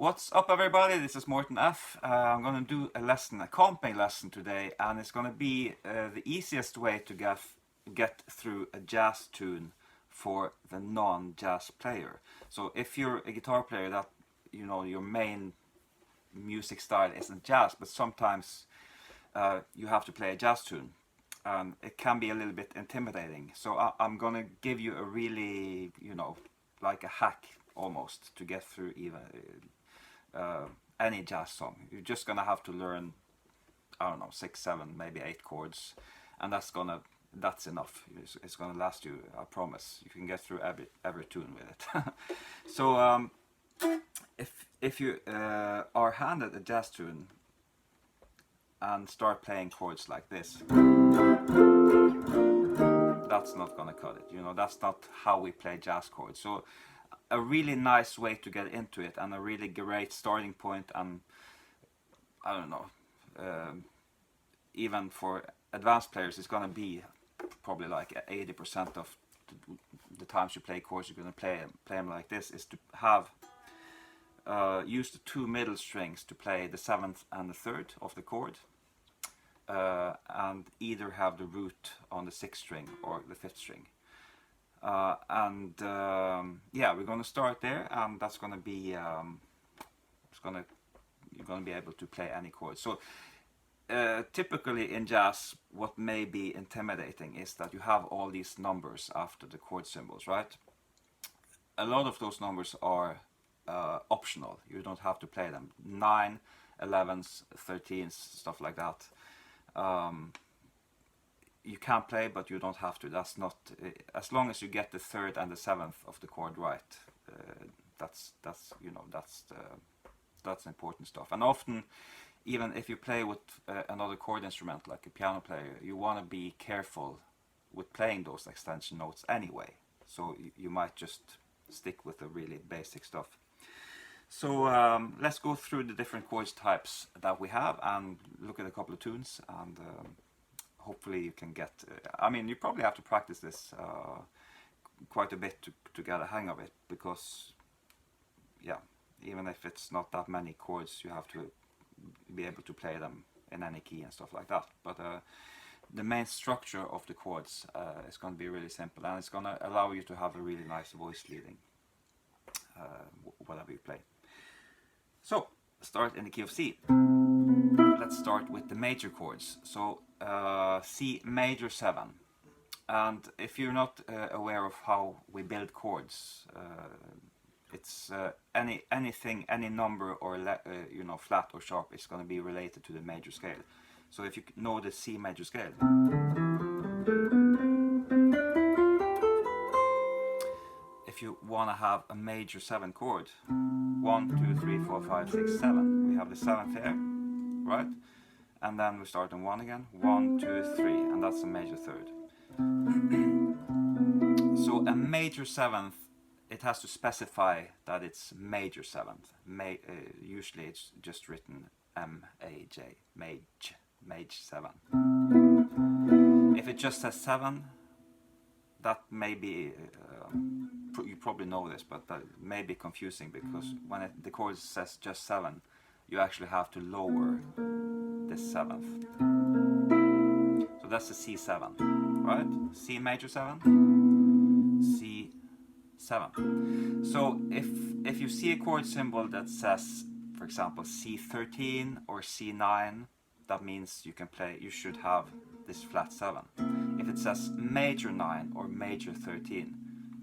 What's up, everybody? This is Morten F. I'm going to do a lesson, a comping lesson today, and it's going to be the easiest way to get through a jazz tune for the non-jazz player. So if you're a guitar player that, you know, your main music style isn't jazz, but sometimes you have to play a jazz tune, it can be a little bit intimidating. So I'm going to give you a really, you know, like a hack almost to get through even any jazz song. You're just gonna have to learn, I don't know, 6, 7, maybe 8 chords, and that's enough. It's gonna last you, I promise. You can get through every tune with it. So if you are handed a jazz tune and start playing chords like this, that's not gonna cut it. You know, that's not how we play jazz chords. So a really nice way to get into it, and a really great starting point, and I don't know, even for advanced players, it's gonna be probably like 80% of the times you play chords, you're gonna play them like this, is to have use the 2 middle strings to play the 7th and the 3rd of the chord, and either have the root on the 6th string or the 5th string. Yeah, we're going to start there, and that's going to be you're going to be able to play any chord. So typically in jazz, what may be intimidating is that you have all these numbers after the chord symbols, right? A lot of those numbers are optional. You don't have to play them. 9, 11s, 13s, stuff like that. You can play, but you don't have to. That's not, as long as you get the 3rd and the 7th of the chord right. That's you know, that's important stuff. And often, even if you play with another chord instrument like a piano player, you want to be careful with playing those extension notes anyway. So you might just stick with the really basic stuff. So let's go through the different chords types that we have and look at a couple of tunes, and hopefully you can get, I mean, you probably have to practice this quite a bit to get a hang of it, because yeah, even if it's not that many chords, you have to be able to play them in any key and stuff like that. But the main structure of the chords is going to be really simple, and it's going to allow you to have a really nice voice leading whatever you play. So start in the key of C. Let's start with the major chords. So C major 7, and if you're not aware of how we build chords, it's anything, any number or you know, flat or sharp is going to be related to the major scale. So if you know the C major scale, if you want to have a major 7 chord, 1, 2, 3, 4, 5, 6, 7, we have the 7th here, right? And then we start on 1 again, 1, 2, 3, and that's a major 3rd. So a major 7th, it has to specify that it's major 7th. Usually it's just written M-A-J, maj 7. If it just says 7, that may be, you probably know this, but that may be confusing, because when the chord says just 7, you actually have to lower this 7th. So that's the C7, right? C major 7, C7. So if you see a chord symbol that says, for example, C13 or C9, that means you should have this flat 7. If it says major 9 or major 13,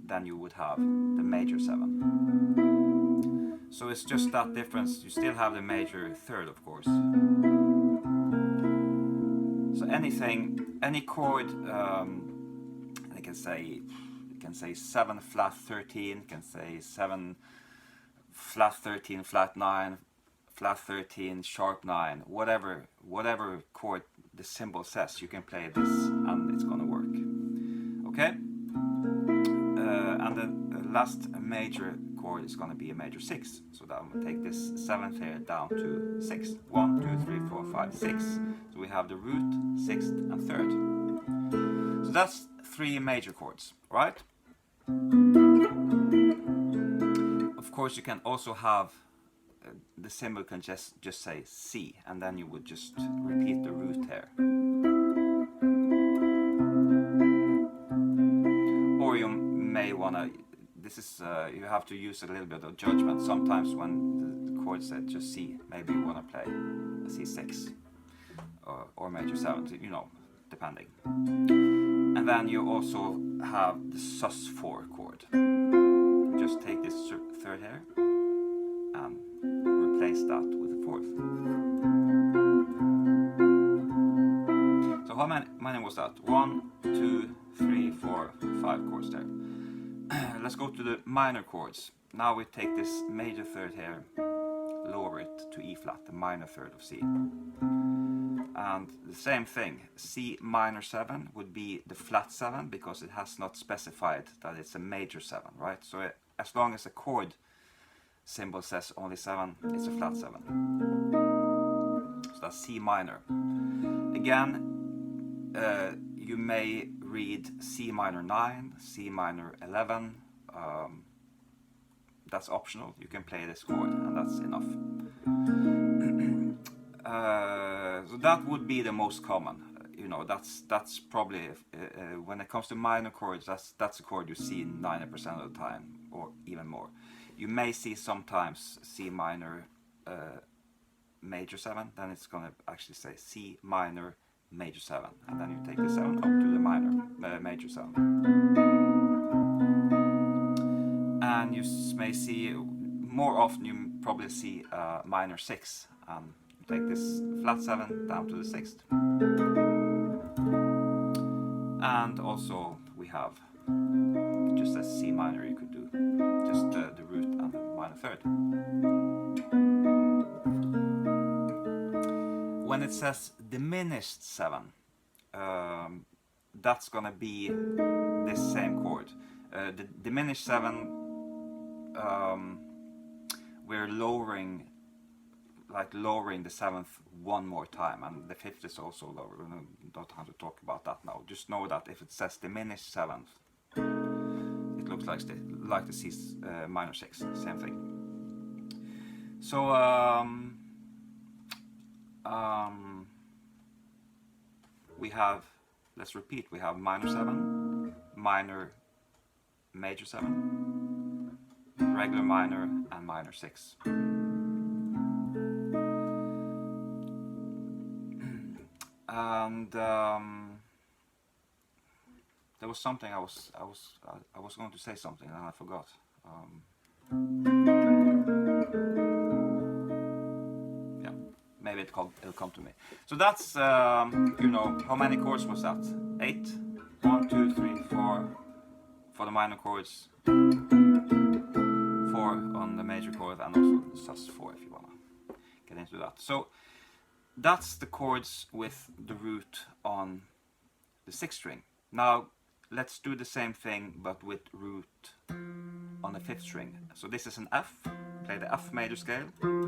then you would have the major 7. So it's just that difference. You still have the major 3rd, of course. So any chord, I can say 7 flat 13, can say 7 flat 13 flat 9, flat 13 sharp 9, whatever chord the symbol says, you can play this and it's gonna work. Okay, and the last major chord is going to be a major 6. So that I'm going to take this 7th here down to 6. 1, 2, 3, 4, 5, 6. So we have the root, 6th and 3rd. So that's 3 major chords, right? Of course, you can also have the symbol can just say C, and then you would just repeat the root here. Or you may wanna, this is, you have to use a little bit of judgment. Sometimes when the chord said just C, maybe you wanna play a C6 or major 7, you know, depending. And then you also have the sus4 chord. Just take this third here and replace that with the fourth. So how many was that? 1, 2, 3, 4, 5 chords there. Let's go to the minor chords. Now we take this major third here, lower it to E flat, the minor third of C. And the same thing, C minor 7 would be the flat 7 because it has not specified that it's a major 7, right? So as long as a chord symbol says only 7, it's a flat 7. So that's C minor. Again, you may read C minor 9, C minor 11. That's optional. You can play this chord and that's enough. So that would be the most common. You know, that's probably when it comes to minor chords, that's a chord you see 90% of the time, or even more. You may see sometimes C minor major 7, then it's gonna actually say C minor major 7, and then you take the 7 up to the minor major 7. And you may see, more often you probably see minor 6, and you take this flat 7 down to the 6th. And also we have just a C minor you could do, just the root and the minor third. When it says diminished 7, that's gonna be this same chord. The diminished 7, we're lowering the 7th one more time, and the 5th is also lower. We don't have to talk about that now. Just know that if it says diminished 7th, it looks like the C minor 6, same thing. So we have, let's repeat, we have minor 7, minor major 7, regular minor, and minor 6. And there was something I was going to say something and I forgot. Yeah, maybe it'll come to me. So that's you know, how many chords was that? 8. 1, 2, 3, 4 for the minor chords, 4 on the major chord, and also sus4 if you wanna get into that. So that's the chords with the root on the 6th string. Now let's do the same thing but with root on the 5th string. So this is an F, play the F major scale. I'm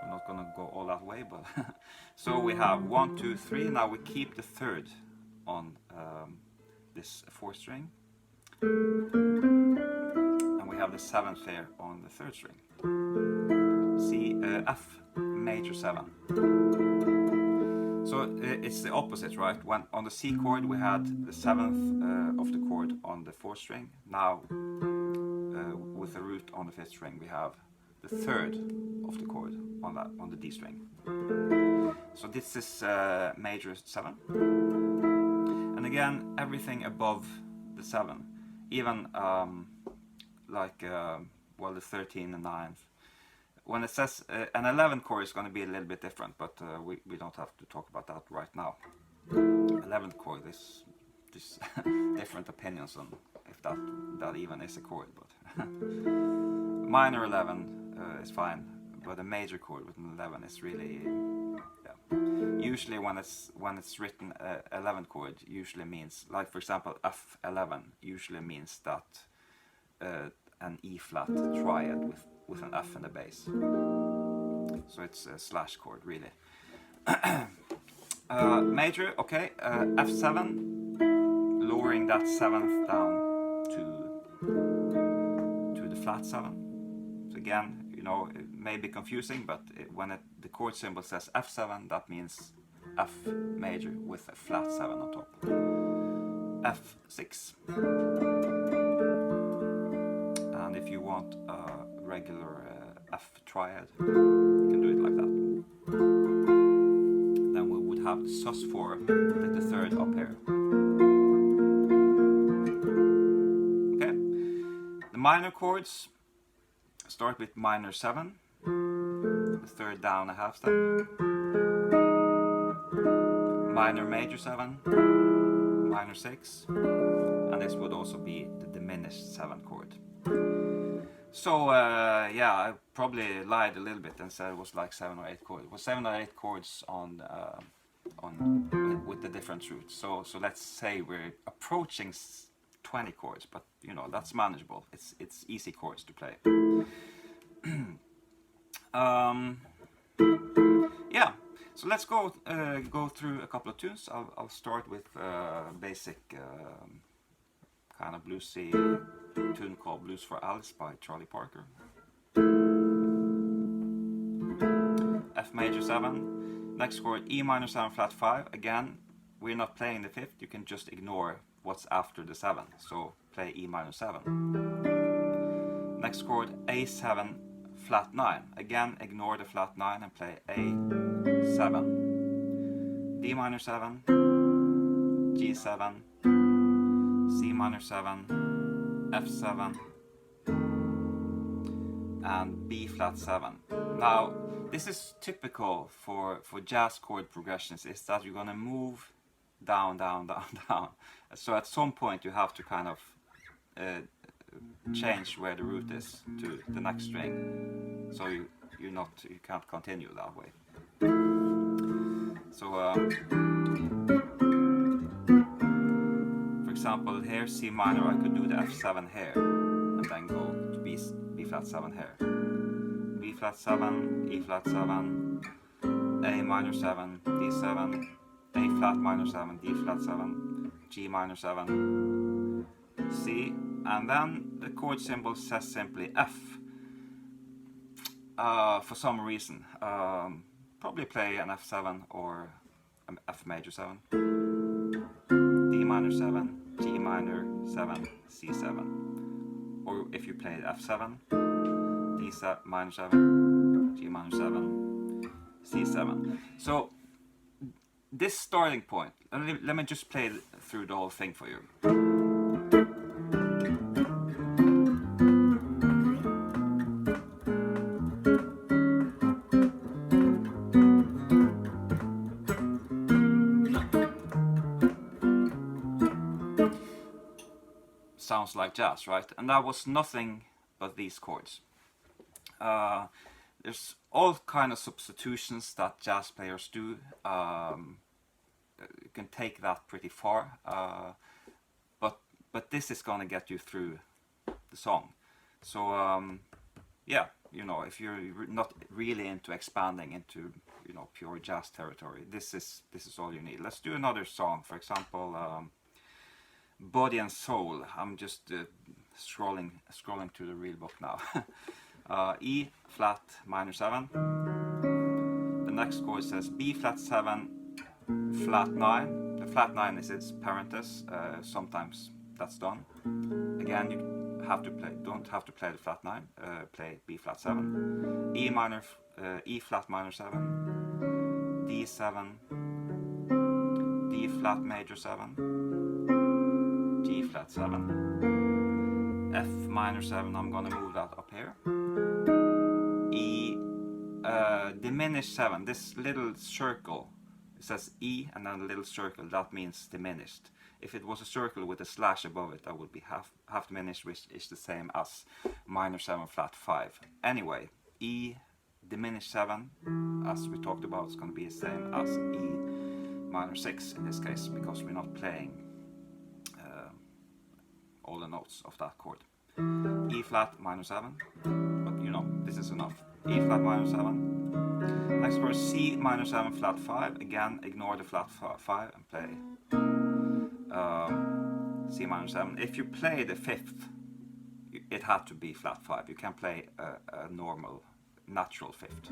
not gonna go all that way, but so we have 1, 2, 3. Now we keep the 3rd on this 4th string, and we have the 7th there on the 3rd string. C, F major 7. So it's the opposite, right? When on the C chord we had the 7th of the chord on the 4th string. Now with the root on the 5th string we have the 3rd of the chord on the D string. So this is major 7. And again, everything above the 7, even well, the 13 and 9th. When it says an 11th chord is going to be a little bit different, but we don't have to talk about that right now. 11th chord is just different opinions on if that even is a chord, but minor 11 is fine, but a major chord with an 11 is really, yeah. Usually when it's written 11th chord usually means, like for example F11 usually means that an E flat triad with an F in the bass. So it's a slash chord really. Major, okay, F7, lowering that 7th down to the flat 7. So again, you know, it may be confusing, but when the chord symbol says F7, that means F major with a flat 7 on top. F6. And if you want a regular F triad, you can do it like that. Then we would have the sus4, the third up here. Okay. The minor chords start with minor 7, the third down a half step, minor major 7, minor 6, and this would also be the diminished 7 chord. So yeah, I probably lied a little bit and said it was like 7 or 8 chords. It was 7 or 8 chords on with the different roots. So let's say we're approaching 20 chords, but you know, that's manageable. It's easy chords to play. Yeah, so let's go through a couple of tunes. I'll start with basic kind of bluesy tune called Blues for Alice by Charlie Parker. F major 7, next chord E minor 7 flat 5. Again, we're not playing the 5th, you can just ignore what's after the 7, so play E minor 7. Next chord A7 flat 9, again ignore the flat 9 and play A7. D minor 7, G7, C minor 7, F7, and B flat 7. Now, this is typical for jazz chord progressions, is that you're gonna move down, down, down, down. So at some point you have to kind of change where the root is to the next string. So you can't continue that way. So for example, here C minor, I could do the F7 here and then go to B flat 7 here. B flat 7, E flat 7, A minor 7, D7, A flat minor 7, D flat 7, G minor 7, C, and then the chord symbol says simply F. For some reason, probably play an F7 or an F major 7, D minor 7, G minor 7, C7, or if you play F7, D minor 7, G minor 7, C7. So this starting point, let me just play through the whole thing for you. Sounds like jazz, right? And that was nothing but these chords. There's all kind of substitutions that jazz players do. You can take that pretty far, but this is gonna get you through the song. So yeah, you know, if you're not really into expanding into, you know, pure jazz territory, this is all you need. Let's do another song. For example, Body and Soul. I'm just scrolling to the real book now. E flat minor 7. The next chord says B flat 7 flat 9. The flat 9 is its parenthesis. Sometimes that's done. Again, you don't have to play the flat 9. Play B flat 7. E flat minor 7. D7. D flat major 7. G flat 7, F minor 7, I'm gonna move that up here. E, diminished 7, this little circle, it says E and then a little circle, that means diminished. If it was a circle with a slash above it, that would be half diminished, which is the same as minor 7 flat 5. Anyway, E diminished 7, as we talked about, is gonna be the same as E minor 6 in this case, because we're not playing all the notes of that chord. E flat minor 7, but you know, this is enough. E flat minor 7. Next chord C minor 7 flat 5. Again, ignore the flat 5 and play C minor 7. If you play the 5th, it had to be flat 5. You can't play a normal natural fifth.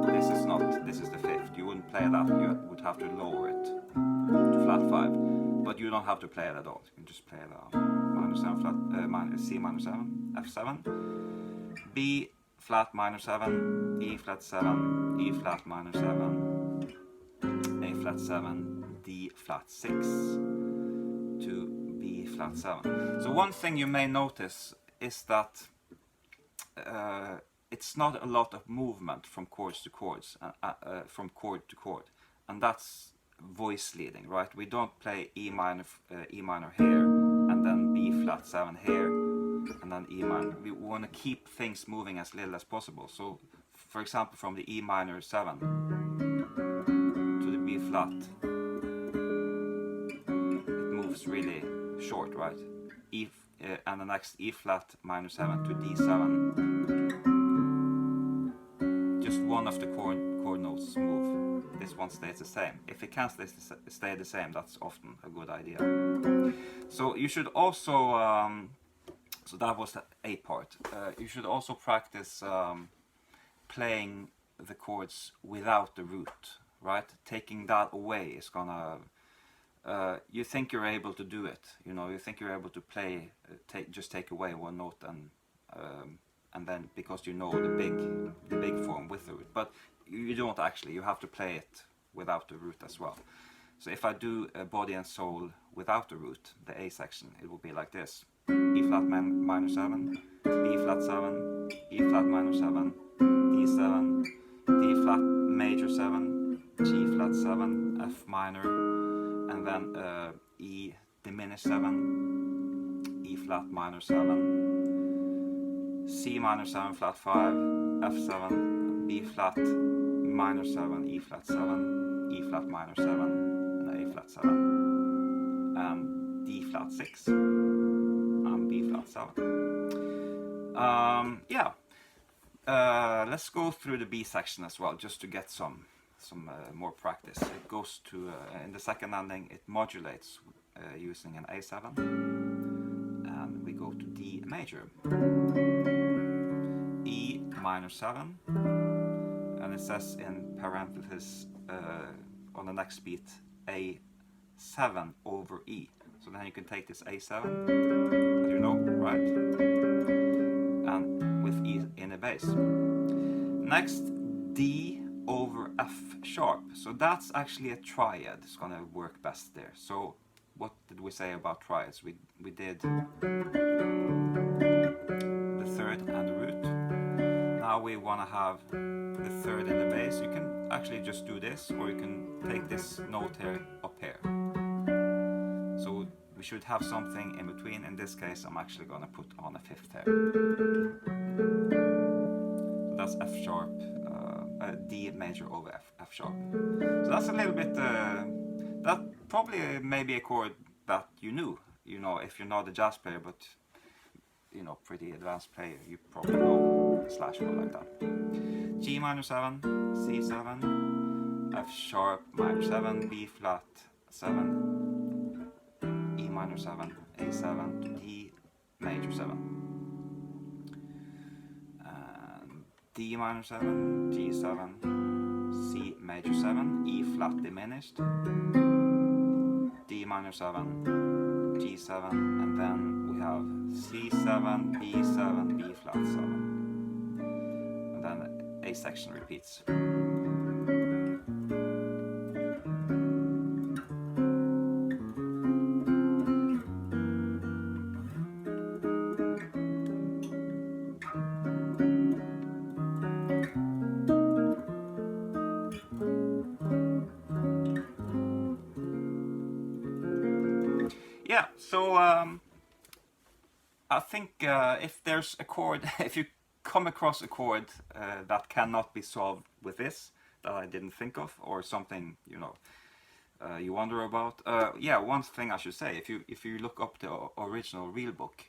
This is not, this is the fifth. You wouldn't play that, you would have to lower it to flat 5. But you don't have to play it at all. You can just play the minor 7 flat, C minor 7, F7, B flat minor 7, E flat 7, E flat minor 7, A flat 7, D flat 6 to B flat 7. So one thing you may notice is that it's not a lot of movement from chords to chords, from chord to chord, and that's voice leading, right? We don't play E minor here, and then B flat 7 here, and then E minor. We want to keep things moving as little as possible. So, for example, from the E minor 7 to the B flat, it moves really short, right? And the next E flat minor 7 to D7. Just one of the chord notes move. This one stays the same. If it can't stay the same, that's often a good idea. So you should also, so that was the A part. You should also practice playing the chords without the root, right? Taking that away is gonna, you think you're able to do it, you know, you think you're able to play, just take away one note and then because you know the big form with the root, but you don't actually. You have to play it without the root as well. So if I do body and soul without the root, the A section, it will be like this: E flat minor 7, B flat 7, E flat minor 7, D7, D flat major 7, G flat 7, F minor, and then E diminished 7, E flat minor 7, C minor 7 flat 5, F7, B flat minor 7, E flat 7, E flat minor 7, and A flat 7, and D flat 6, and B flat 7. Yeah, let's go through the B section as well, just to get some more practice. It goes to, in the second ending, it modulates using an A7, and we go to D major, E minor 7, and it says in parentheses on the next beat A7 over E. So then you can take this A7, you know, right? And with E in the bass. Next, D over F sharp. So that's actually a triad. It's gonna work best there. So what did we say about triads? We did the third and the root. Now we want to have the third in the bass. You can actually just do this, or you can take this note here up here. So we should have something in between. In this case, I'm actually going to put on a fifth here. So that's F sharp, D major over F sharp. So that's a little bit, that probably maybe a chord that you knew, you know, if you're not a jazz player, but you know, pretty advanced player, you probably know slash chord like that. G minor 7, C7, F sharp minor 7, B flat 7, E minor 7, A7 to D major 7, and D minor 7, G7, C major 7, E flat diminished, D minor 7, G7, and then we have C7, B7, B flat 7, and then the A section repeats. Yeah, so I think if there's a chord, if you come across a chord that cannot be solved with this, that I didn't think of, or something, you know, you wonder about, yeah, one thing I should say, if you look up the original real book,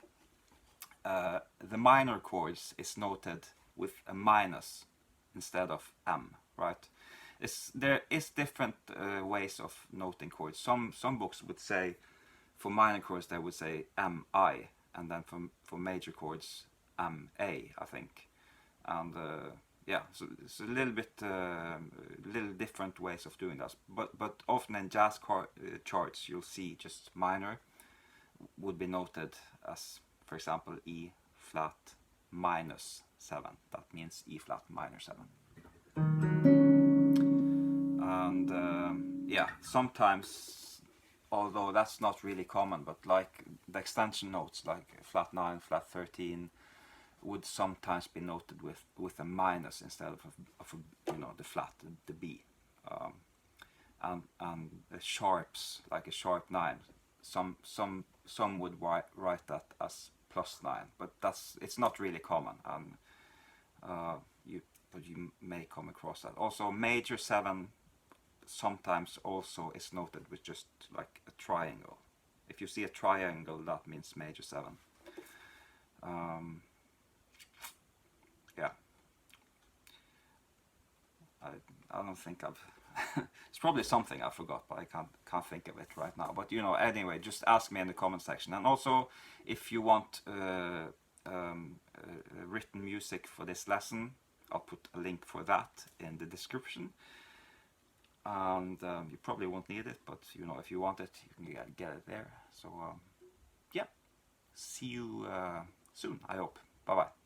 the minor chords is noted with a minus instead of M, right? There is different ways of noting chords. Some books would say, for minor chords they would say MI, and then for major chords M-A, I think. And yeah, so it's a little bit little different ways of doing that, but often in jazz charts you'll see just minor would be noted as, for example, E flat minus 7. That means E flat minor 7. And yeah, sometimes, although that's not really common, but like the extension notes like flat 9, flat 13 would sometimes be noted with a minus instead of a, you know, the flat, the B. And the sharps, like a sharp 9, some would write that as +9, but it's not really common, and but you may come across that. Also, major 7 sometimes also is noted with just like a triangle. If you see a triangle, that means major 7. Yeah, I don't think I've it's probably something I forgot, but I can't think of it right now. But you know, anyway, just ask me in the comment section. And also, if you want written music for this lesson, I'll put a link for that in the description. And you probably won't need it, but you know, if you want it, you can get it there. So yeah, see you soon, I hope. Bye bye.